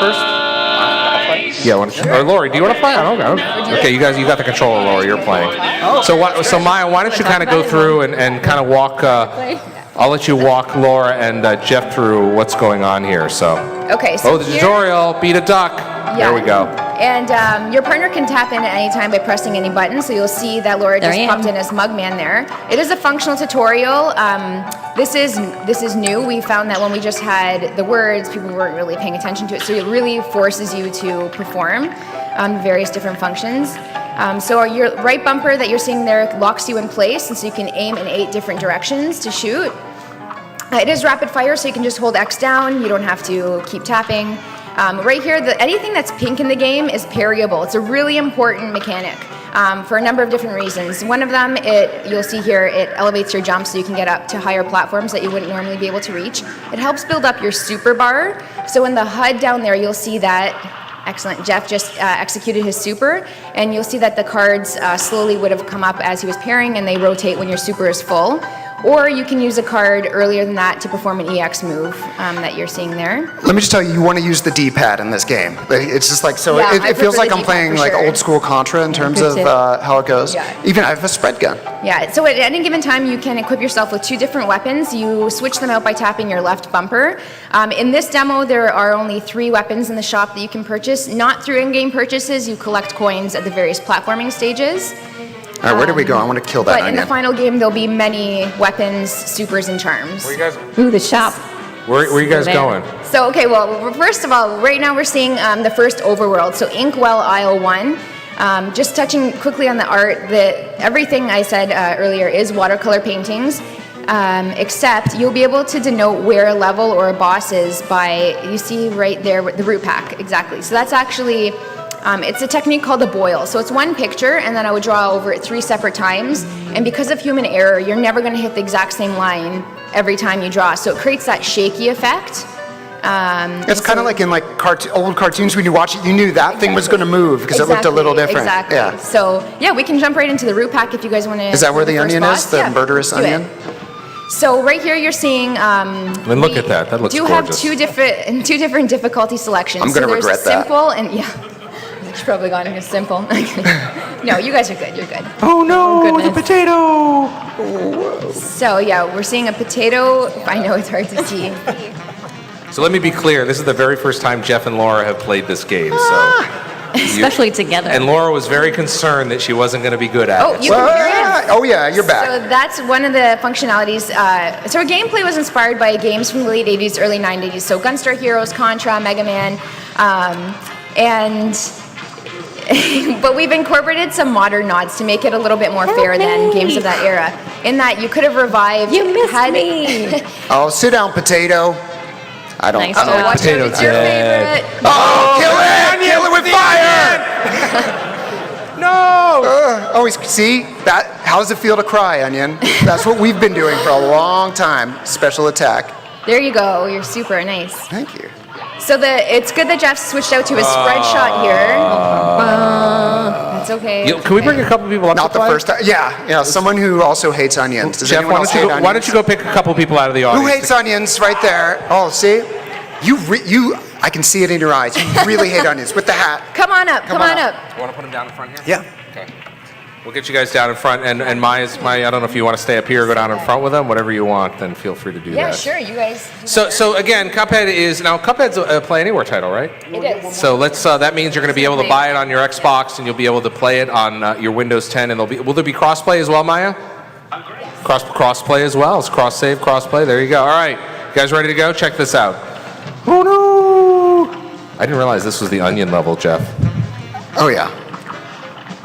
first? I'll play. Yeah, or Lori, do you want to play? I don't know. Okay, you got the controller, Lori. You're playing. So Maya, why don't you kind of go through and kind of walk? I'll let you walk Laura and Jeff through what's going on here. So. Okay. So the tutorial. Beat a duck. Yeah. There we go. And your partner can tap in at any time by pressing any button. So you'll see that Laura just popped in as Mugman there. It is a functional tutorial. This is new. We found that when we just had the words, people weren't really paying attention to it. So it really forces you to perform various different functions. So your right bumper that you're seeing there locks you in place, and so you can aim in 8 different directions to shoot. It is rapid fire, so you can just hold X down. You don't have to keep tapping. Right here, anything that's pink in the game is parryable. It's a really important mechanic for a number of different reasons. One of them, you'll see here, it elevates your jump so you can get up to higher platforms that you wouldn't normally be able to reach. It helps build up your super bar. So in the HUD down there, you'll see that. Excellent. Jeff just executed his super, and you'll see that the cards slowly would have come up as he was parrying, and they rotate when your super is full. Or you can use a card earlier than that to perform an EX move that you're seeing there. Let me just tell you, you want to use the D-pad in this game. It's just like, so Yeah, it feels like I'm playing like old school Contra in terms of how it goes. Yeah. Even I have a spread gun. Yeah, so at any given time you can equip yourself with 2 different weapons. You switch them out by tapping your left bumper. In this demo, there are only 3 weapons in the shop that you can purchase. Not through in-game purchases, you collect coins at the various platforming stages. All right, where do we go? I want to kill that But onion. in the final game, there'll be many weapons, supers, and charms. Where you guys? Ooh, the shop. Where are you guys going? So, okay, well, first of all, right now we're seeing the first overworld. So Inkwell Isle 1. Just touching quickly on the art, everything I said earlier is watercolor paintings, except you'll be able to denote where a level or a boss is by, you see right there, the root pack, exactly. So that's actually, it's a technique called a boil. So it's one picture, and then I would draw over it 3 separate times, and because of human error, you're never going to hit the exact same line every time you draw. So it creates that shaky effect. It's kind of like in old cartoons when you watch it, you knew that thing was going to move because it looked a little different. Exactly. Yeah. So yeah, we can jump right into the root pack if you guys want to. Is that where the onion is? The murderous do onion? it. So right here you're seeing. And look at that. That looks gorgeous. Do have two different difficulty selections. I'm going to regret that. Simple and She's probably gone into simple. No, you guys are good. You're good. Oh no, the potato! So yeah, we're seeing a potato. I know it's hard to see. So let me be clear. This is the very first time Jeff and Laura have played this game. So. Especially together. And Laura was very concerned that she wasn't going to be good at it. You're in. Oh yeah, you're back. So that's one of the functionalities. So our gameplay was inspired by games from the late 80s, early 90s. So Gunstar Heroes, Contra, Mega Man, but we've incorporated some modern nods to make it a little bit more fair than games of that era. In that you could have revived. You missed me. Oh, sit down, potato. I don't. Nice I don't job. like Potato It's your dead. favorite. Oh, kill it with fire! No! See that? How does it feel to cry, Onion? That's what we've been doing for a long time. Special attack. There you go. You're super nice. Thank you. So it's good that Jeff switched out to his spread shot here. That's okay. Can we bring a couple people up Not to the play? first time. Yeah. Someone who also hates onions. Does Jeff, anyone else hate onions? why don't you go pick a couple people out of the audience? Who hates onions? Right there. Oh, see, you. I can see it in your eyes. You really hate onions with the hat. Come on up. Come on up. You want to put them down in front here? Yeah. Okay. We'll get you guys down in front, and Maya, I don't know if you want to stay up here or go down in front with them. Whatever you want, then feel free to do that. Yeah, sure. You guys. So again, Cuphead's a Play Anywhere title, right? It is. So that means you're going to be able to buy it on your Xbox, and you'll be able to play it on your Windows 10, and will there be crossplay as well, Maya? Crossplay as well. It's cross-save, crossplay. There you go. All right, you guys ready to go? Check this out. Oh no! I didn't realize this was the onion level, Jeff. Oh yeah.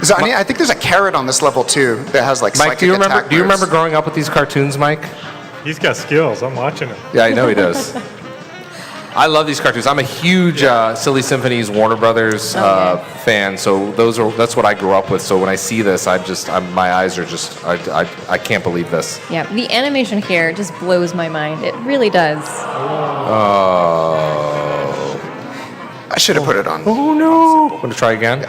I think there's a carrot on this level too that has like Mike, psychic do you remember attack moves. growing up with these cartoons, Mike? He's got skills. I'm watching him. Yeah, I know he does. I love these cartoons. I'm a huge Silly Symphonies, Warner Brothers fan. So that's what I grew up with. So when I see this, my eyes are just I can't believe this. Yeah, the animation here just blows my mind. It really does. I should have put it on. Oh no! Want to try again?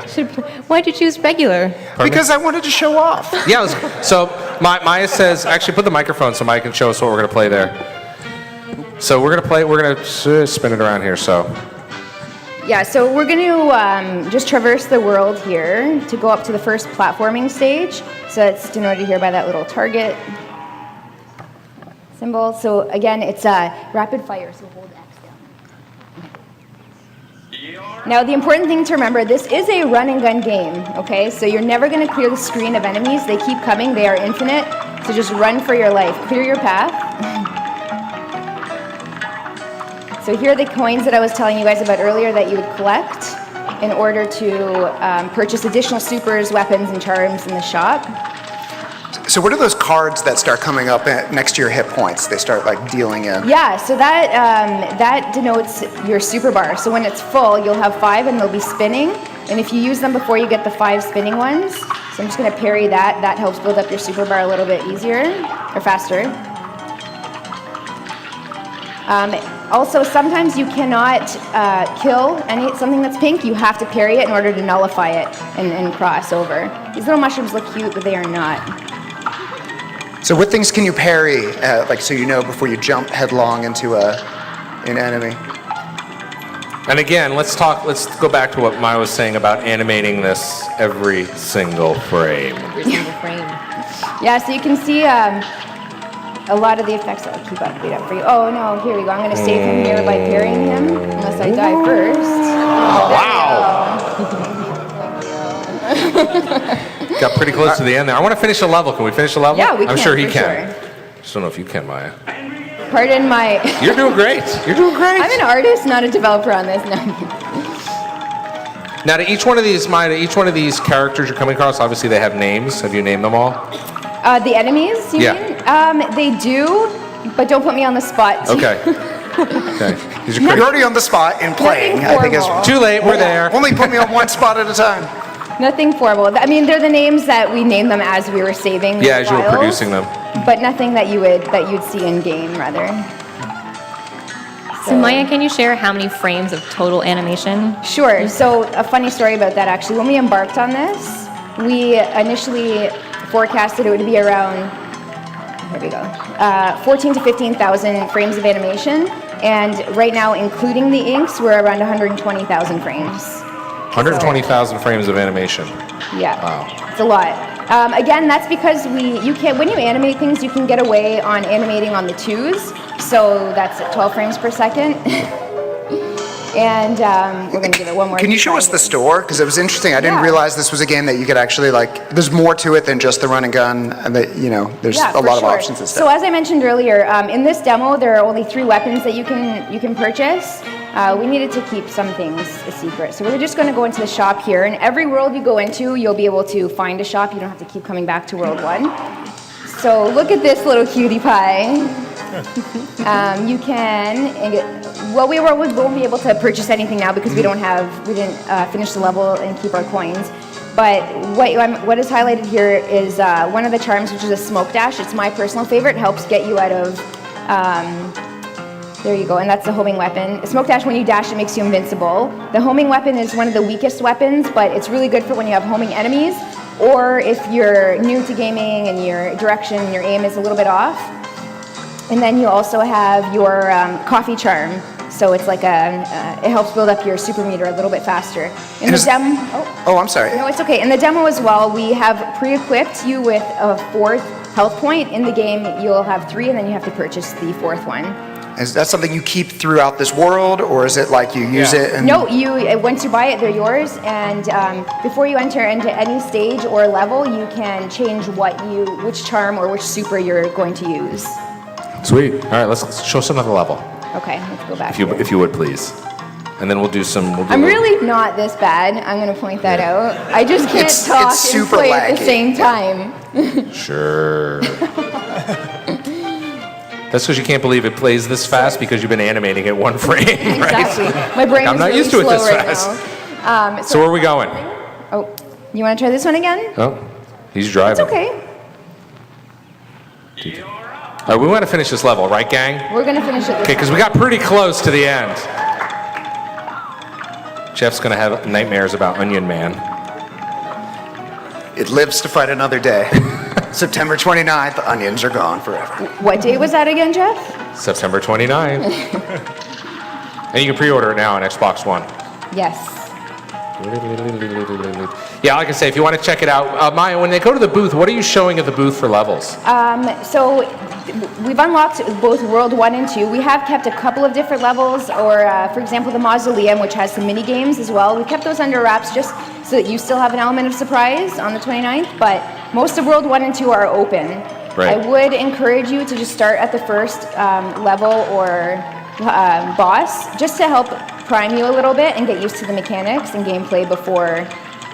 Why'd you choose regular? Because I wanted to show off. Yeah. So Maya says, actually put the microphone so Maya can show us what we're going to play there. So we're going to spin it around here. So Yeah, so we're going to just traverse the world here to go up to the first platforming stage. So it's denoted here by that little target symbol. So again, it's rapid fire, so hold X down. Now, the important thing to remember, this is a run and gun game, okay? So you're never going to clear the screen of enemies. They keep coming. They are infinite. So just run for your life. Clear your path. So here are the coins that I was telling you guys about earlier that you would collect in order to purchase additional supers, weapons, and charms in the shop. So what are those cards that start coming up next to your hit points? They start like dealing in. Yeah, so that denotes your super bar. So when it's full, you'll have 5 and they'll be spinning. And if you use them before you get the 5 spinning ones, so I'm just going to parry that. That helps build up your super bar a little bit easier or faster. Also, sometimes you cannot kill something that's pink. You have to parry it in order to nullify it and cross over. These little mushrooms look cute, but they are not. So what things can you parry, like so you know before you jump headlong into an enemy? And again, let's go back to what Maya was saying about animating this every single frame. Every single frame. Yeah, so you can see a lot of the effects. I'll keep up for you. Oh no, here we go. I'm going to save him here by parrying him, unless I die first. Wow! Got pretty close to the end there. I want to finish the level. Can we finish the level? Yeah, we can. I'm sure he for can. Sure. Just don't know if you can, Maya. Pardon my. You're doing great. You're doing great. I'm an artist, not a developer on this. No. Now, to each one of these, Maya, to each one of these characters you're coming across, obviously they have names. Have you named them all? The enemies, you mean? They do, but don't put me on the spot. Okay. Okay. You're already on the spot in playing. Nothing I think it's formal. Too late. We're there. Only put me on one spot at a time. Nothing formal. I mean, they're the names that we named them as we were saving. Yeah, as you were files, producing them. But nothing that you'd see in game, rather. So Maya, can you share how many frames of total animation? Sure. So a funny story about that, actually. When we embarked on this, we initially forecasted it would be around, here we go, 14 to 15,000 frames of animation. And right now, including the inks, we're around 120,000 frames. 120,000 frames of animation. Yeah. Wow. It's a lot. Again, that's because when you animate things, you can get away on animating on the 2s. So that's at 12 frames per second. And we're going to give it one more. Can you show us the store? Because it was interesting. I didn't realize this was a game that you could actually there's more to it than just the run and gun, and that there's a lot of options and stuff. So as I mentioned earlier, in this demo, there are only 3 weapons that you can purchase. We needed to keep some things a secret, so we're just going to go into the shop here. And every world you go into, you'll be able to find a shop. You don't have to keep coming back to World 1. So look at this little cutie pie. You can. Well, we won't be able to purchase anything now because we didn't finish the level and keep our coins. But what is highlighted here is one of the charms, which is a smoke dash. It's my personal favorite. It helps get you out of. There you go, and that's the homing weapon. Smoke dash, when you dash, it makes you invincible. The homing weapon is one of the weakest weapons, but it's really good for when you have homing enemies, or if you're new to gaming and your direction, your aim is a little bit off. And then you also have your coffee charm. So it's like it helps build up your super meter a little bit faster. In the demo, I'm sorry. No, it's okay. In the demo as well, we have pre-equipped you with a 4th health point. In the game, you'll have 3, and then you have to purchase the 4th one. Is that something you keep throughout this world, or is it like you use it? And No, once you buy it, they're yours. And before you enter into any stage or level, you can change which charm or which super you're going to use. Sweet. All right, let's show us another level. Okay, let's go back. If you would, please. And then we'll do some. I'm really not this bad. I'm going to point that out. I just can't talk it's and super play laggy. at the same time. Sure. That's because you can't believe it plays this fast because you've been animating it 1 frame, right? Exactly. My brain I'm is not really used to it slow this right fast. now. So where are we going? Oh, you want to try this one again? Oh, he's driving. It's okay. All right, we want to finish this level, right, gang? We're going to finish it this Okay, because we got pretty close to the end. Jeff's going to have nightmares about Onion Man. it lives to fight another day. September 29th, the onions are gone forever. What day was that again, Jeff? September 29th. And you can pre-order it now on Xbox One. Yes. Yeah, like I say, if you want to check it out, Maya, when they go to the booth, what are you showing at the booth for levels? So we've unlocked both World 1 and 2. We have kept a couple of different levels, or for example, the Mausoleum, which has some mini games as well. We kept those under wraps just so that you still have an element of surprise on the 29th, but most of World 1 and 2 are open. Right. I would encourage you to just start at the first level or boss, just to help prime you a little bit and get used to the mechanics and gameplay before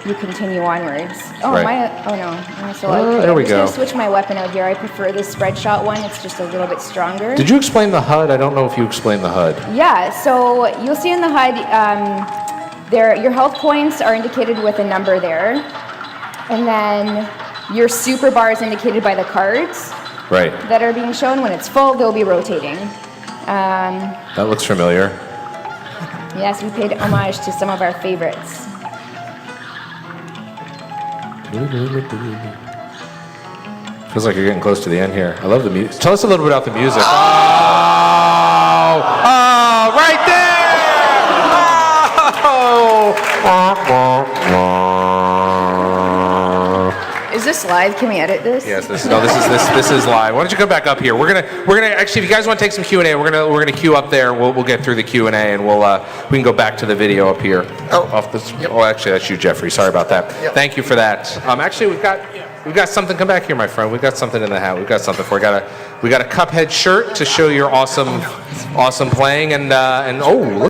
you continue onwards. Oh, Right. oh no. So there we I'm just go. gonna switch my weapon out here. I prefer the spread shot one. It's just a little bit stronger. Did you explain the HUD? I don't know if you explained the HUD. Yeah, so you'll see in the HUD, your health points are indicated with a number there. And then your super bar is indicated by the cards Right. that are being shown. When it's full, they'll be rotating. That looks familiar. Yes, we paid homage to some of our favorites. Feels like you're getting close to the end here. I love the music. Tell us a little bit about the music. Oh, right there! Is this live? Can we edit this? Yes, this is live. Why don't you come back up here? We're gonna actually, if you guys want to take some Q&A, we're gonna queue up there. We'll get through the Q&A and we can go back to the video up here. Off this. Yep. Oh, actually, that's you, Jeffrey. Sorry about that. Yep. Thank you for that. Actually, we've got something. Come back here, my friend. We've got something in the hat. We've got something for you. We got a Cuphead shirt to show your awesome playing and oh. Look